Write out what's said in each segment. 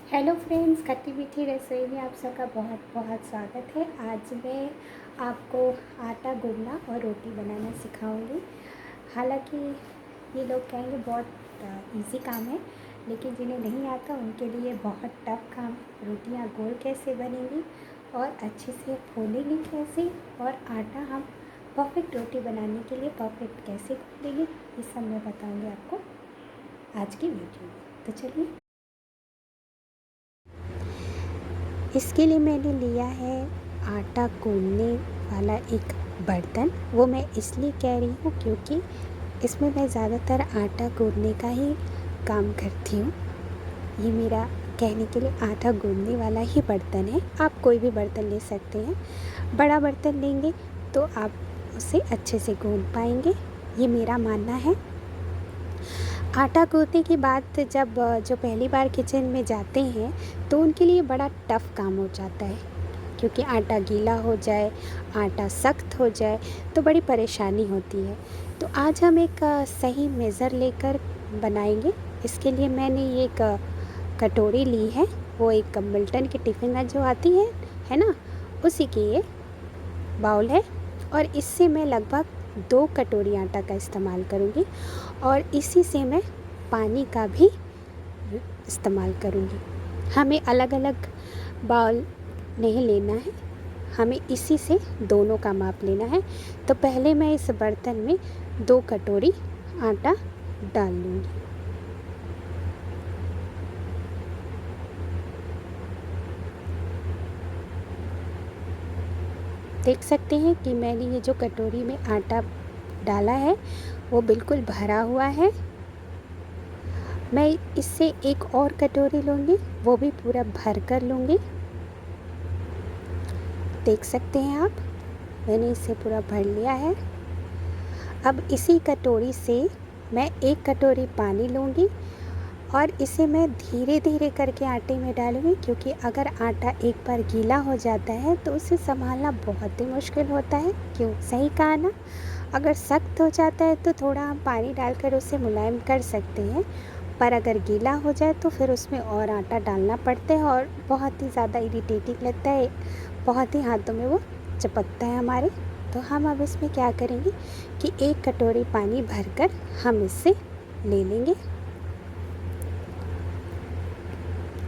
Hello friends, खट्टी मीठी रसोई में आप सबका बहुत बहुत स्वागत है। आज मैं आपको आटा गूंदना और रोटी बनाना सिखाऊंगी। हालांकि ये लोग कहेंगे बहुत इजी काम है, लेकिन जिन्हें नहीं आता उनके लिए बहुत टफ काम। रोटियां गोल कैसे बनेंगी और अच्छे से फूलेंगी कैसे, और आटा हम परफेक्ट रोटी बनाने के लिए परफेक्ट कैसे गूंदेंगे, ये सब मैं बताऊँगी आपको आज की वीडियो में। तो चलिए, इसके लिए मैंने लिया है आटा गूंदने वाला एक बर्तन। वो मैं इसलिए कह रही हूँ क्योंकि इसमें मैं ज़्यादातर आटा गूंदने का ही काम करती हूँ। ये मेरा कहने के लिए आटा गूंदने वाला ही बर्तन है। आप कोई भी बर्तन ले सकते हैं। बड़ा बर्तन लेंगे तो आप उसे अच्छे से गूंद पाएंगे, ये मेरा मानना है। आटा गूंदने के बाद जब जो पहली बार किचन में जाते हैं तो उनके लिए बड़ा टफ़ काम हो जाता है, क्योंकि आटा गीला हो जाए, आटा सख्त हो जाए तो बड़ी परेशानी होती है। तो आज हम एक सही मेज़र लेकर बनाएंगे। इसके लिए मैंने ये एक कटोरी ली है। वो एक मिल्टन की टिफ़िन में जो आती है ना, उसी की ये बाउल है। और इससे मैं लगभग 2 कटोरी आटा का इस्तेमाल करूँगी, और इसी से मैं पानी का भी इस्तेमाल करूँगी। हमें अलग अलग बाउल नहीं लेना है, हमें इसी से दोनों का माप लेना है। तो पहले मैं इस बर्तन में 2 कटोरी आटा डाल लूँगी। देख सकते हैं कि मैंने ये जो कटोरी में आटा डाला है वो बिल्कुल भरा हुआ है। मैं इससे एक और कटोरी लूँगी, वो भी पूरा भर कर लूँगी। देख सकते हैं आप, मैंने इसे पूरा भर लिया है। अब इसी कटोरी से मैं 1 कटोरी पानी लूँगी और इसे मैं धीरे धीरे करके आटे में डालूँगी, क्योंकि अगर आटा एक बार गीला हो जाता है तो उसे संभालना बहुत ही मुश्किल होता है। क्यों, सही कहा ना। अगर सख्त हो जाता है तो थोड़ा हम पानी डालकर उसे मुलायम कर सकते हैं, पर अगर गीला हो जाए तो फिर उसमें और आटा डालना पड़ता है और बहुत ही ज़्यादा इरिटेटिंग लगता है, बहुत ही हाथों में वो चिपकता है हमारे। तो हम अब इसमें क्या करेंगे कि 1 कटोरी पानी भरकर हम इससे ले लेंगे।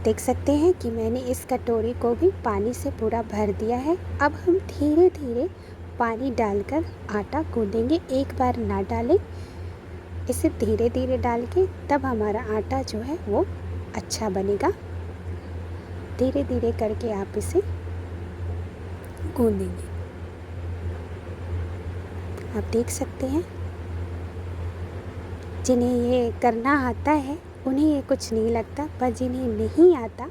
देख सकते हैं कि मैंने इस कटोरी को भी पानी से पूरा भर दिया है। अब हम धीरे धीरे पानी डालकर आटा गूंदेंगे, एक बार ना डालें, इसे धीरे धीरे डाल के तब हमारा आटा जो है वो अच्छा बनेगा। धीरे धीरे करके आप इसे गूंदेंगे। आप देख सकते हैं, जिन्हें ये करना आता है उन्हें ये कुछ नहीं लगता, पर जिन्हें नहीं आता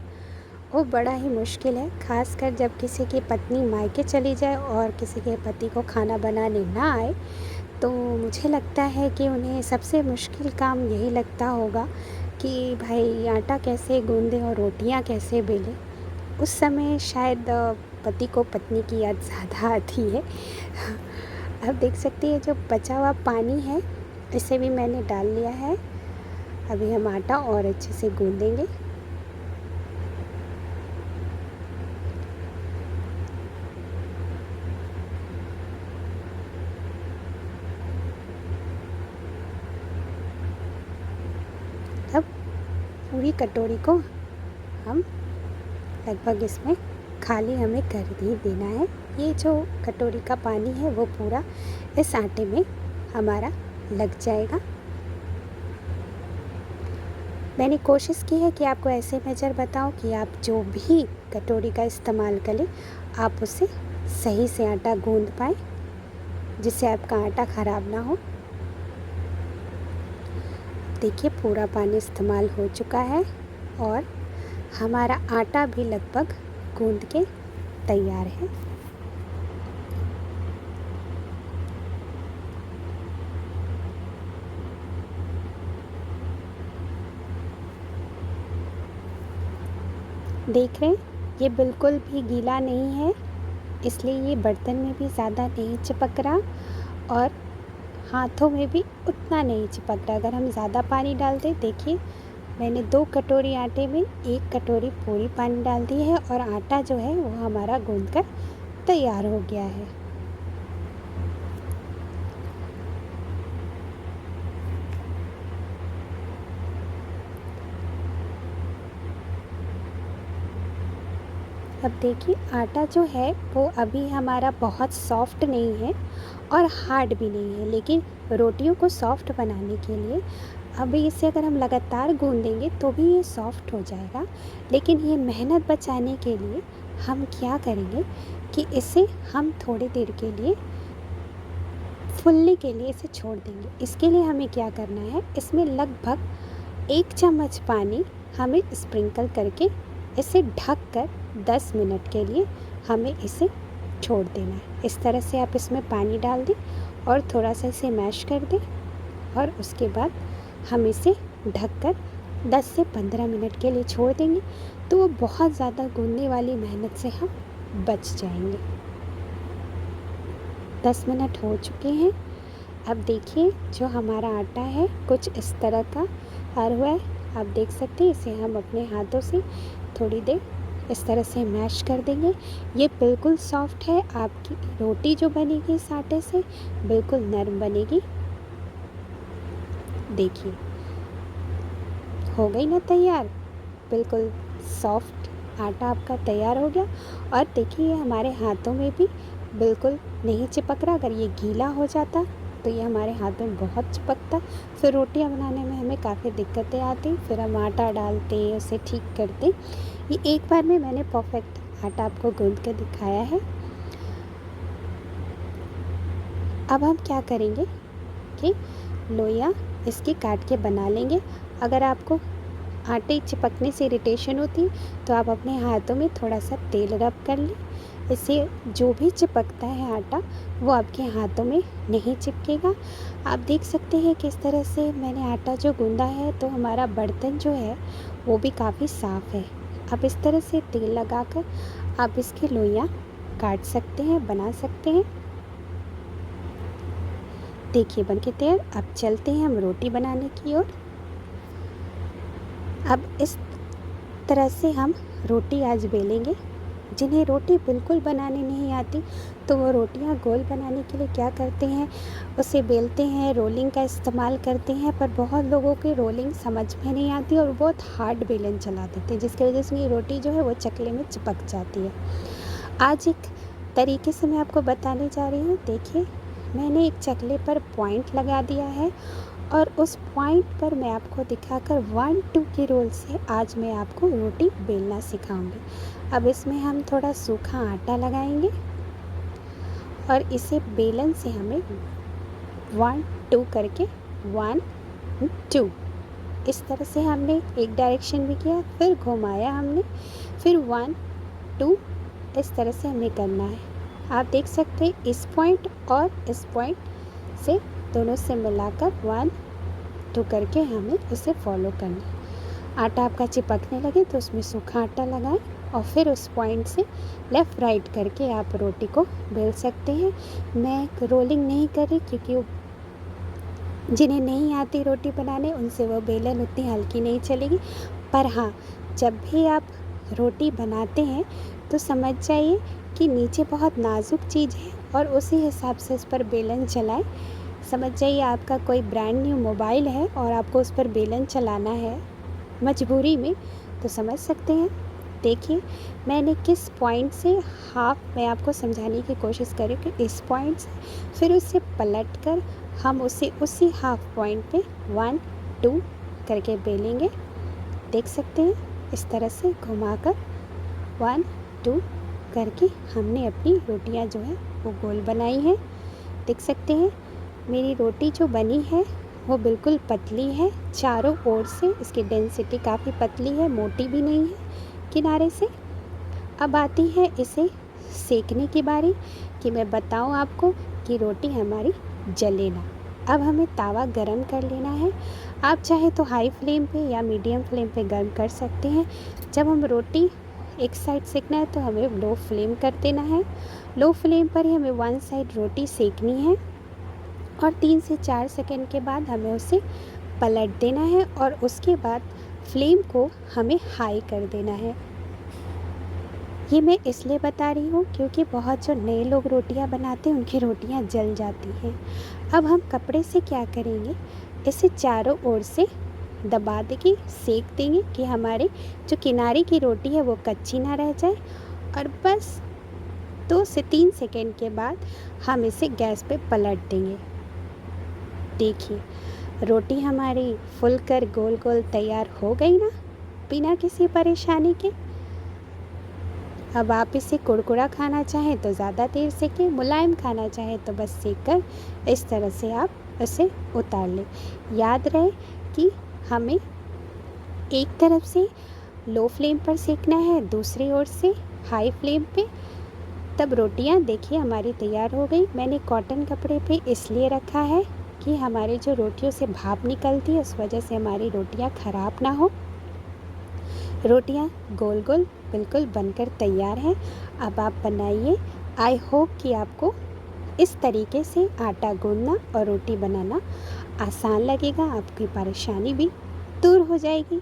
वो बड़ा ही मुश्किल है। खासकर जब किसी की पत्नी मायके चली जाए और किसी के पति को खाना बनाने ना आए, तो मुझे लगता है कि उन्हें सबसे मुश्किल काम यही लगता होगा कि भाई आटा कैसे गूंदें और रोटियां कैसे बेलें। उस समय शायद पति को पत्नी की याद ज़्यादा आती है। अब देख सकते हैं जो बचा हुआ पानी है इसे भी मैंने डाल लिया है। अभी हम आटा और अच्छे से गूंदेंगे। अब पूरी कटोरी को हम लगभग इसमें खाली हमें कर ही देना है। ये जो कटोरी का पानी है वो पूरा इस आटे में हमारा लग जाएगा। मैंने कोशिश की है कि आपको ऐसे मेजर बताऊं कि आप जो भी कटोरी का इस्तेमाल करें आप उससे सही से आटा गूंद पाएँ, जिससे आपका आटा ख़राब ना हो। देखिए, पूरा पानी इस्तेमाल हो चुका है और हमारा आटा भी लगभग गूंद के तैयार है। देख रहे हैं, ये बिल्कुल भी गीला नहीं है, इसलिए ये बर्तन में भी ज़्यादा नहीं चिपक रहा और हाथों में भी उतना नहीं चिपक रहा। अगर हम ज़्यादा पानी डाल दें, देखिए मैंने 2 कटोरी आटे में 1 कटोरी पूरी पानी डाल दी है और आटा जो है वो हमारा गूँध कर तैयार हो गया है। अब देखिए आटा जो है वो अभी हमारा बहुत सॉफ्ट नहीं है और हार्ड भी नहीं है, लेकिन रोटियों को सॉफ्ट बनाने के लिए अभी इसे अगर हम लगातार गूँधेंगे तो भी ये सॉफ्ट हो जाएगा। लेकिन ये मेहनत बचाने के लिए हम क्या करेंगे कि इसे हम थोड़ी देर के लिए फुलने के लिए इसे छोड़ देंगे। इसके लिए हमें क्या करना है, इसमें लगभग 1 चम्मच पानी हमें स्प्रिंकल करके इसे ढक कर 10 मिनट के लिए हमें इसे छोड़ देना है। इस तरह से आप इसमें पानी डाल दें और थोड़ा सा इसे मैश कर दें और उसके बाद हम इसे ढककर 10 से 15 मिनट के लिए छोड़ देंगे, तो वो बहुत ज़्यादा गूँधने वाली मेहनत से हम बच जाएंगे। 10 मिनट हो चुके हैं। अब देखिए जो हमारा आटा है कुछ इस तरह का तैयार हुआ है। आप देख सकते हैं, इसे हम अपने हाथों से थोड़ी देर इस तरह से मैश कर देंगे। ये बिल्कुल सॉफ्ट है। आपकी रोटी जो बनेगी इस आटे से बिल्कुल नरम बनेगी। देखिए हो गई ना तैयार, बिल्कुल सॉफ्ट आटा आपका तैयार हो गया। और देखिए हमारे हाथों में भी बिल्कुल नहीं चिपक रहा। अगर ये गीला हो जाता तो ये हमारे हाथ में बहुत चिपकता, फिर रोटियां बनाने में हमें काफ़ी दिक्कतें आती। फिर हम आटा डालते, उसे ठीक करते। ये एक बार में मैंने परफेक्ट आटा आपको गूँध के दिखाया है। अब हम क्या करेंगे कि लोइयाँ इसकी काट के बना लेंगे। अगर आपको आटे चिपकने से इरिटेशन होती है तो आप अपने हाथों में थोड़ा सा तेल रब कर लें। इससे जो भी चिपकता है आटा वो आपके हाथों में नहीं चिपकेगा। आप देख सकते हैं किस तरह से मैंने आटा जो गूँधा है, तो हमारा बर्तन जो है वो भी काफ़ी साफ़ है। अब इस तरह से तेल लगाकर आप इसकी लोइयाँ काट सकते हैं, बना सकते हैं। देखिए बनके तैयार। अब चलते हैं हम रोटी बनाने की ओर। अब इस तरह से हम रोटी आज बेलेंगे। जिन्हें रोटी बिल्कुल बनाने नहीं आती तो वो रोटियां गोल बनाने के लिए क्या करते हैं, उसे बेलते हैं, रोलिंग का इस्तेमाल करते हैं। पर बहुत लोगों की रोलिंग समझ में नहीं आती और बहुत हार्ड बेलन चला देते हैं, जिसकी वजह से ये रोटी जो है वो चकले में चिपक जाती है। आज एक तरीके से मैं आपको बताने जा रही हूँ। देखिए मैंने एक चकले पर पॉइंट लगा दिया है और उस पॉइंट पर मैं आपको दिखाकर 1-2 के रोल से आज मैं आपको रोटी बेलना सिखाऊंगी। अब इसमें हम थोड़ा सूखा आटा लगाएंगे और इसे बेलन से हमें 1-2 करके 1-2 इस तरह से हमने एक डायरेक्शन भी किया, फिर घुमाया हमने, फिर 1-2 इस तरह से हमें करना है। आप देख सकते हैं इस पॉइंट और इस पॉइंट से दोनों से मिलाकर 1-2 करके हमें उसे फॉलो करना है। आटा आपका चिपकने लगे तो उसमें सूखा आटा लगाएं और फिर उस पॉइंट से लेफ़्ट राइट करके आप रोटी को बेल सकते हैं। मैं रोलिंग नहीं कर रही क्योंकि जिन्हें नहीं आती रोटी बनाने उनसे वो बेलन उतनी हल्की नहीं चलेगी। पर हाँ, जब भी आप रोटी बनाते हैं तो समझ जाइए कि नीचे बहुत नाजुक चीज़ है और उसी हिसाब से इस पर बेलन चलाएं। समझ जाइए आपका कोई ब्रांड न्यू मोबाइल है और आपको उस पर बेलन चलाना है मजबूरी में, तो समझ सकते हैं। देखिए मैंने किस पॉइंट से हाफ मैं आपको समझाने की कोशिश करी कि इस पॉइंट से फिर उससे पलट कर हम उसे उसी हाफ पॉइंट पे 1-2 करके बेलेंगे। देख सकते हैं इस तरह से घुमाकर 1-2 करके हमने अपनी रोटियां जो है वो गोल बनाई हैं। देख सकते हैं मेरी रोटी जो बनी है वो बिल्कुल पतली है, चारों ओर से इसकी डेंसिटी काफ़ी पतली है, मोटी भी नहीं है किनारे से। अब आती है इसे सेकने की बारी कि मैं बताऊं आपको कि रोटी हमारी जले ना। अब हमें तावा गरम कर लेना है। आप चाहे तो हाई फ्लेम पे या मीडियम फ्लेम पे गर्म कर सकते हैं। जब हम रोटी एक साइड सेकना है तो हमें लो फ्लेम कर देना है। लो फ्लेम पर ही हमें वन साइड रोटी सेकनी है और 3 से 4 सेकंड के बाद हमें उसे पलट देना है और उसके बाद फ्लेम को हमें हाई कर देना है। ये मैं इसलिए बता रही हूँ क्योंकि बहुत जो नए लोग रोटियां बनाते हैं उनकी रोटियां जल जाती हैं। अब हम कपड़े से क्या करेंगे, इसे चारों ओर से दबा देंगे, सेक देंगे कि हमारे जो किनारे की रोटी है वो कच्ची ना रह जाए। और बस 2 से 3 सेकंड के बाद हम इसे गैस पे पलट देंगे। देखिए रोटी हमारी फुलकर गोल गोल तैयार हो गई ना, बिना किसी परेशानी के। अब आप इसे कुरकुरा खाना चाहें तो ज़्यादा देर सेकें, मुलायम खाना चाहें तो बस सेक कर इस तरह से आप इसे उतार लें। याद रहे कि हमें एक तरफ से लो फ्लेम पर सेकना है, दूसरी ओर से हाई फ्लेम पे। तब रोटियां देखिए हमारी तैयार हो गई। मैंने कॉटन कपड़े पे इसलिए रखा है कि हमारी जो रोटियों से भाप निकलती है उस वजह से हमारी रोटियां ख़राब ना हो। रोटियां गोल गोल बिल्कुल बनकर तैयार हैं। अब आप बनाइए। आई होप कि आपको इस तरीके से आटा गूंदना और रोटी बनाना आसान लगेगा, आपकी परेशानी भी दूर हो जाएगी।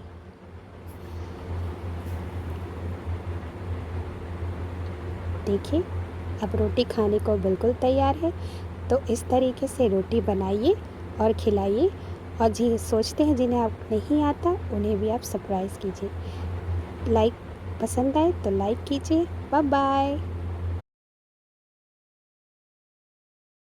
देखिए अब रोटी खाने को बिल्कुल तैयार है। तो इस तरीके से रोटी बनाइए और खिलाइए। और जी सोचते हैं जिन्हें आप नहीं आता उन्हें भी आप सरप्राइज़ कीजिए। लाइक पसंद आए तो लाइक कीजिए। Bye bye.